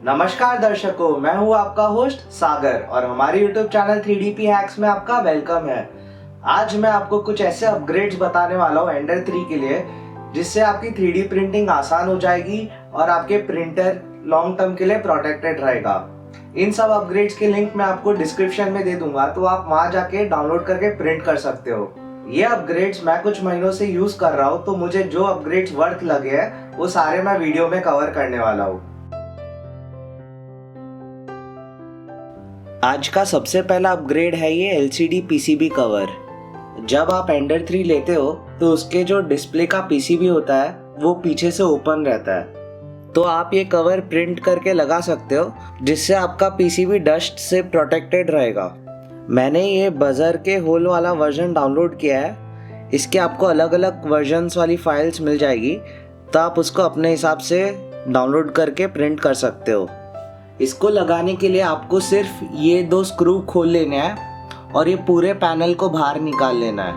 नमस्कार दर्शकों, मैं हूं आपका होस्ट सागर और हमारे YouTube चैनल 3DP हैक्स में आपका वेलकम है। आज मैं आपको कुछ ऐसे अपग्रेड्स बताने वाला हूं एंडर 3 के लिए, जिससे आपकी 3D प्रिंटिंग आसान हो जाएगी और आपके प्रिंटर लॉन्ग टर्म के लिए प्रोटेक्टेड रहेगा। इन सब अपग्रेड्स के लिंक मैं आपको डिस्क्रिप्शन में दे दूंगा, तो आप वहां जाके डाउनलोड करके प्रिंट कर सकते हो। ये अपग्रेड्स मैं कुछ महीनों से यूज कर रहा हूँ, तो मुझे जो अपग्रेड्स वर्थ लगे हैं वो सारे मैं वीडियो में कवर करने वाला हूँ। आज का सबसे पहला अपग्रेड है ये LCD PCB कवर। जब आप एंडर 3 लेते हो तो उसके जो डिस्प्ले का PCB होता है वो पीछे से ओपन रहता है, तो आप ये कवर प्रिंट करके लगा सकते हो, जिससे आपका PCB डस्ट से प्रोटेक्टेड रहेगा। मैंने ये बजर के होल वाला वर्जन डाउनलोड किया है। इसके आपको अलग अलग वर्जन्स वाली फाइल्स मिल जाएगी, तो आप उसको अपने हिसाब से डाउनलोड करके प्रिंट कर सकते हो। इसको लगाने के लिए आपको सिर्फ ये 2 स्क्रू खोल लेने हैं और ये पूरे पैनल को बाहर निकाल लेना है।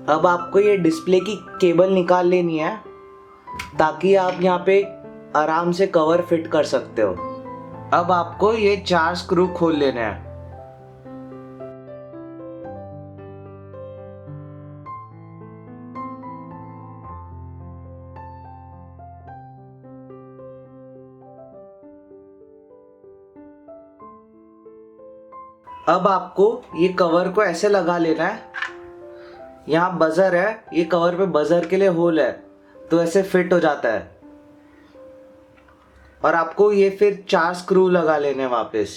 अब आपको ये डिस्प्ले की केबल निकाल लेनी है, ताकि आप यहाँ पे आराम से कवर फिट कर सकते हो। अब आपको ये 4 स्क्रू खोल लेने हैं। अब आपको ये कवर को ऐसे लगा लेना है। यहाँ बजर है, ये कवर पे बजर के लिए होल है, तो ऐसे फिट हो जाता है। और आपको ये फिर 4 स्क्रू लगा लेने वापस।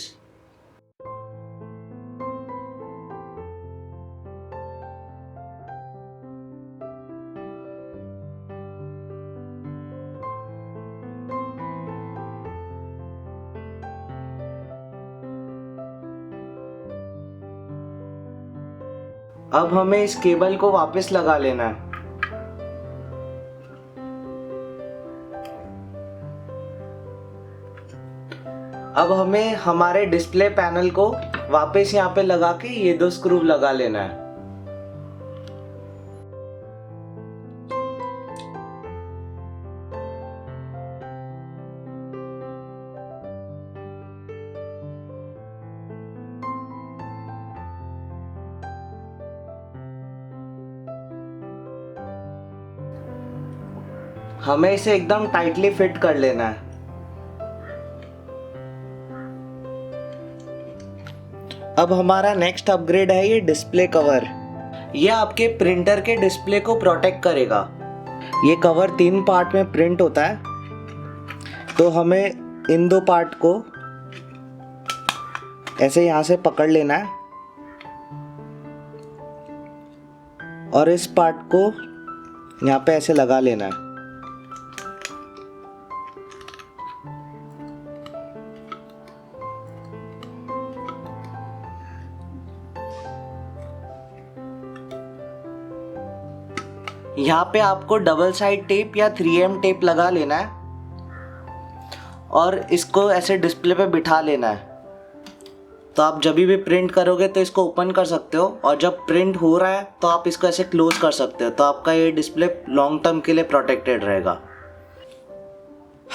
अब हमें इस केबल को वापस लगा लेना है। अब हमें हमारे डिस्प्ले पैनल को वापस यहाँ पे लगा के ये 2 स्क्रू लगा लेना है। हमें इसे एकदम टाइटली फिट कर लेना है। अब हमारा नेक्स्ट अपग्रेड है ये डिस्प्ले कवर। ये आपके प्रिंटर के डिस्प्ले को प्रोटेक्ट करेगा। ये कवर 3 पार्ट में प्रिंट होता है, तो हमें इन 2 पार्ट को ऐसे यहाँ से पकड़ लेना है और इस पार्ट को यहाँ पे ऐसे लगा लेना है। यहाँ पे आपको डबल साइड टेप या 3M टेप लगा लेना है और इसको ऐसे डिस्प्ले पे बिठा लेना है। तो आप जब भी प्रिंट करोगे तो इसको ओपन कर सकते हो, और जब प्रिंट हो रहा है तो आप इसको ऐसे क्लोज कर सकते हो, तो आपका ये डिस्प्ले लॉन्ग टर्म के लिए प्रोटेक्टेड रहेगा।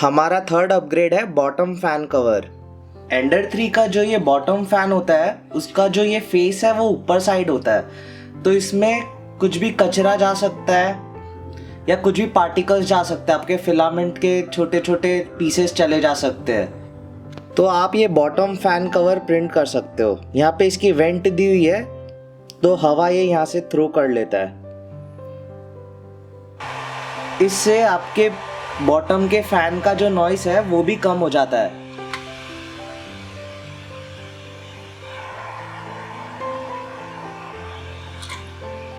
हमारा थर्ड अपग्रेड है बॉटम फैन कवर। एंडर 3 का जो ये बॉटम फैन होता है, उसका जो ये फेस है वो ऊपर साइड होता है, तो इसमें कुछ भी कचरा जा सकता है या कुछ भी पार्टिकल्स जा सकते हैं, आपके फिलामेंट के छोटे छोटे पीसेस चले जा सकते हैं। तो आप ये बॉटम फैन कवर प्रिंट कर सकते हो। यहाँ पे इसकी वेंट दी हुई है, तो हवा ये यहाँ से थ्रो कर लेता है। इससे आपके बॉटम के फैन का जो नॉइस है वो भी कम हो जाता है।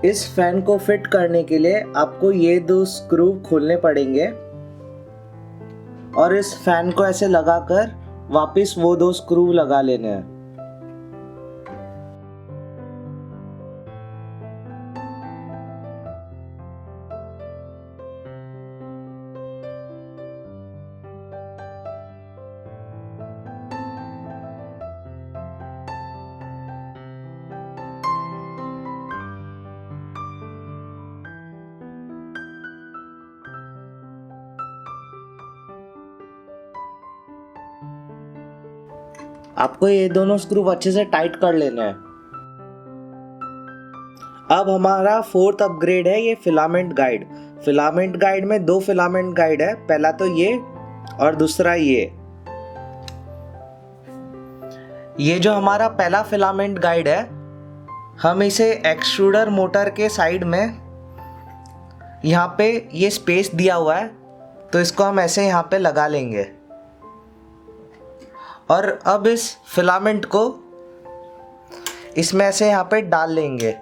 इस फैन को फिट करने के लिए आपको ये 2 स्क्रू खोलने पड़ेंगे और इस फैन को ऐसे लगाकर वापस वो 2 स्क्रू लगा लेने हैं। आपको ये दोनों स्क्रू अच्छे से टाइट कर लेना है। अब हमारा फोर्थ अपग्रेड है ये फिलामेंट गाइड। फिलामेंट गाइड में 2 फिलामेंट गाइड है, पहला तो ये और दूसरा ये जो हमारा पहला फिलामेंट गाइड है, हम इसे एक्सट्रूडर मोटर के साइड में यहाँ पे ये स्पेस दिया हुआ है, तो इसको हम ऐसे यहाँ पे लगा लेंगे और अब इस फिलामेंट को इसमें ऐसे यहाँ पे डाल लेंगे।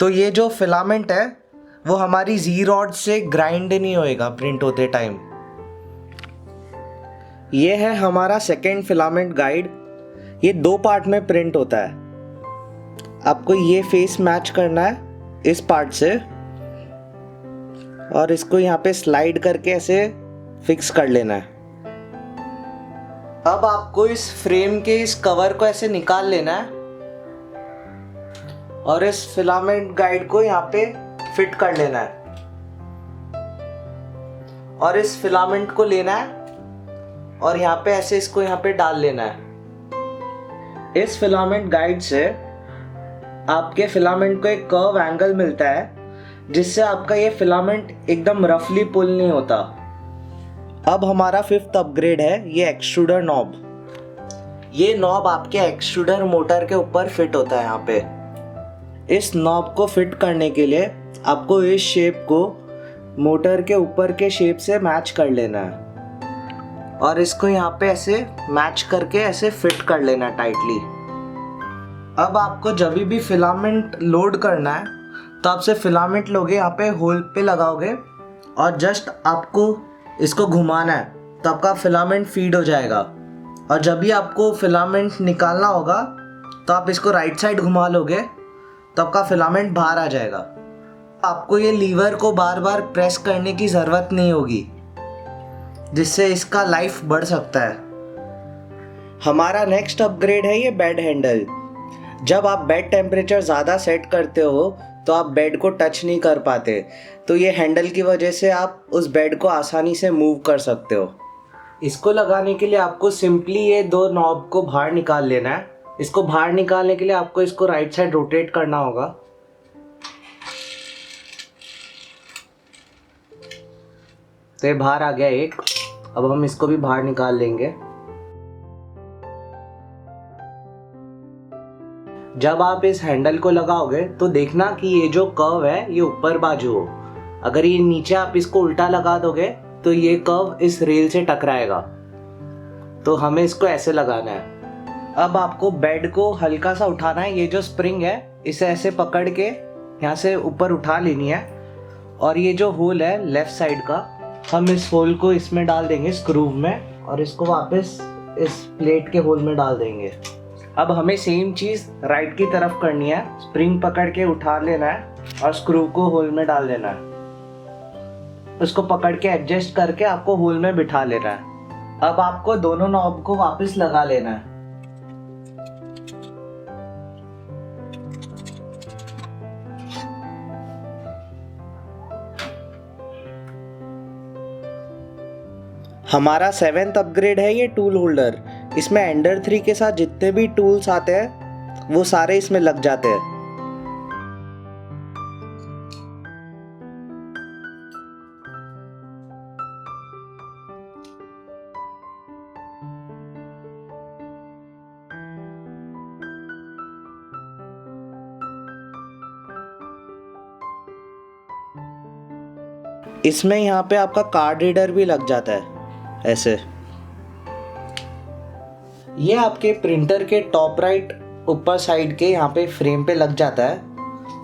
तो ये जो फिलामेंट है वो हमारी जी रॉड से ग्राइंड नहीं होएगा प्रिंट होते टाइम। ये है हमारा सेकेंड फिलामेंट गाइड। ये 2 पार्ट में प्रिंट होता है। आपको ये फेस मैच करना है इस पार्ट से और इसको यहाँ पे स्लाइड करके ऐसे फिक्स कर लेना है। अब आपको इस फ्रेम के इस कवर को ऐसे निकाल लेना है और इस फिलामेंट गाइड को यहाँ पे फिट कर लेना है और इस फिलामेंट को लेना है और यहाँ पे ऐसे इसको यहाँ पे डाल लेना है। इस फिलामेंट गाइड से आपके फिलामेंट को एक कर्व एंगल मिलता है जिससे आपका ये फिलामेंट एकदम रफली पुल नहीं होता। अब हमारा 5th अपग्रेड है ये एक्सट्रूडर नॉब। ये नॉब आपके एक्सट्रूडर मोटर के ऊपर फिट होता है। यहाँ पे इस नॉब को फिट करने के लिए आपको इस शेप को मोटर के ऊपर के शेप से मैच कर लेना है और इसको यहाँ पे ऐसे मैच करके ऐसे फिट कर लेना टाइटली। अब आपको जब भी फिलामेंट लोड करना है तो आप से फिलामेंट लोगे, यहाँ पे होल पे लगाओगे और जस्ट आपको इसको घुमाना है तो आपका फिलामेंट फीड हो जाएगा। और जब भी आपको फिलामेंट निकालना होगा तो आप इसको राइट साइड घुमा लोगे तो आपका फिलामेंट बाहर आ जाएगा। आपको ये लीवर को बार बार प्रेस करने की ज़रूरत नहीं होगी, जिससे इसका लाइफ बढ़ सकता है। हमारा नेक्स्ट अपग्रेड है ये बेड हैंडल। जब आप बेड टेम्परेचर ज़्यादा सेट करते हो तो आप बेड को टच नहीं कर पाते, तो ये हैंडल की वजह से आप उस बेड को आसानी से मूव कर सकते हो। इसको लगाने के लिए आपको सिंपली ये 2 नॉब को बाहर निकाल लेना है। इसको बाहर निकालने के लिए आपको इसको राइट साइड रोटेट करना होगा। तो ये बाहर आ गया एक। अब हम इसको भी बाहर निकाल लेंगे। जब आप इस हैंडल को लगाओगे तो देखना कि ये जो कर्व है ये ऊपर बाजू हो। अगर ये नीचे आप इसको उल्टा लगा दोगे तो ये कर्व इस रेल से टकराएगा, तो हमें इसको ऐसे लगाना है। अब आपको बेड को हल्का सा उठाना है। ये जो स्प्रिंग है इसे ऐसे पकड़ के यहाँ से ऊपर उठा लेनी है और ये जो होल है लेफ्ट साइड का, हम इस होल को इसमें डाल देंगे स्क्रू में और इसको वापस इस प्लेट के होल में डाल देंगे। अब हमें सेम चीज़ राइट की तरफ करनी है। स्प्रिंग पकड़ के उठा लेना है और स्क्रू को होल में डाल देना है। उसको पकड़ के एडजस्ट करके आपको होल में बिठा लेना है। अब आपको दोनों नॉब को वापस लगा लेना है। हमारा 7th अपग्रेड है ये टूल होल्डर। इसमें एंडर 3 के साथ जितने भी टूल्स आते हैं वो सारे इसमें लग जाते हैं। इसमें यहाँ पे आपका कार्ड रीडर भी लग जाता है ऐसे। ये आपके प्रिंटर के टॉप राइट ऊपर साइड के यहाँ पे फ्रेम पे लग जाता है।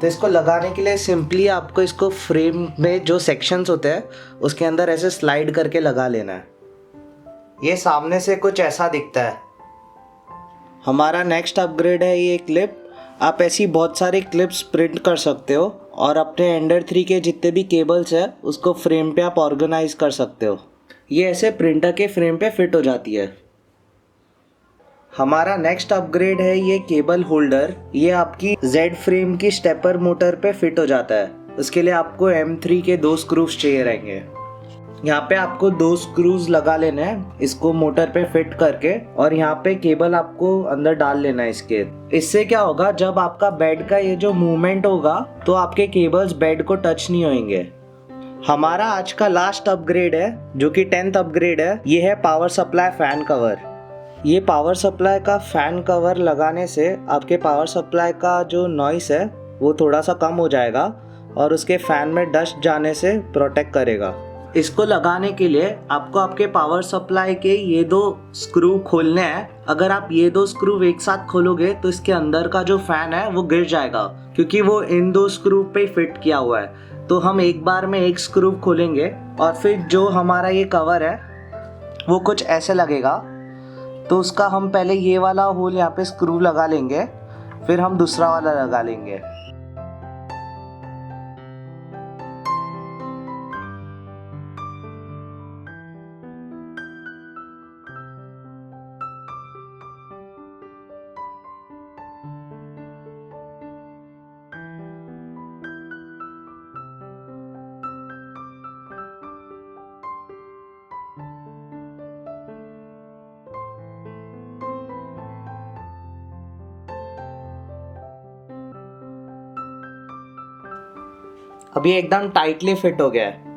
तो इसको लगाने के लिए सिंपली आपको इसको फ्रेम में जो सेक्शंस होते हैं उसके अंदर ऐसे स्लाइड करके लगा लेना है। ये सामने से कुछ ऐसा दिखता है। हमारा नेक्स्ट अपग्रेड है ये क्लिप। आप ऐसी बहुत सारी क्लिप्स प्रिंट कर सकते हो और अपने एंडर 3 के जितने भी केबल्स है उसको फ्रेम पे आप ऑर्गेनाइज कर सकते हो। ये ऐसे प्रिंटर के फ्रेम पे फिट हो जाती है। हमारा नेक्स्ट अपग्रेड है ये केबल होल्डर। ये आपकी Z फ्रेम की स्टेपर मोटर पे फिट हो जाता है। उसके लिए आपको M3 के 2 स्क्रूज चाहिए रहेंगे। यहाँ पे आपको 2 स्क्रूज लगा लेने हैं इसको मोटर पे फिट करके, और यहाँ पे केबल आपको अंदर डाल लेना है इसके। इससे क्या होगा, जब आपका बेड का ये जो मूवमेंट होगा तो आपके केबल्स बेड को टच नहीं होंगे। हमारा आज का लास्ट अपग्रेड है जो कि 10th अपग्रेड है, ये है पावर सप्लाई फैन कवर। ये पावर सप्लाई का फैन कवर लगाने से आपके पावर सप्लाई का जो नॉइस है वो थोड़ा सा कम हो जाएगा और उसके फैन में डस्ट जाने से प्रोटेक्ट करेगा। इसको लगाने के लिए आपको आपके पावर सप्लाई के ये 2 स्क्रू खोलने हैं। अगर आप ये 2 स्क्रू एक साथ खोलोगे तो इसके अंदर का जो फैन है वो गिर जाएगा, क्योंकि वो इन 2 स्क्रू पे फिट किया हुआ है। तो हम एक बार में एक स्क्रू खोलेंगे और फिर जो हमारा ये कवर है वो कुछ ऐसे लगेगा। तो उसका हम पहले ये वाला होल यहाँ पे स्क्रू लगा लेंगे, फिर हम दूसरा वाला लगा लेंगे। अब ये एकदम टाइटली फिट हो गया है।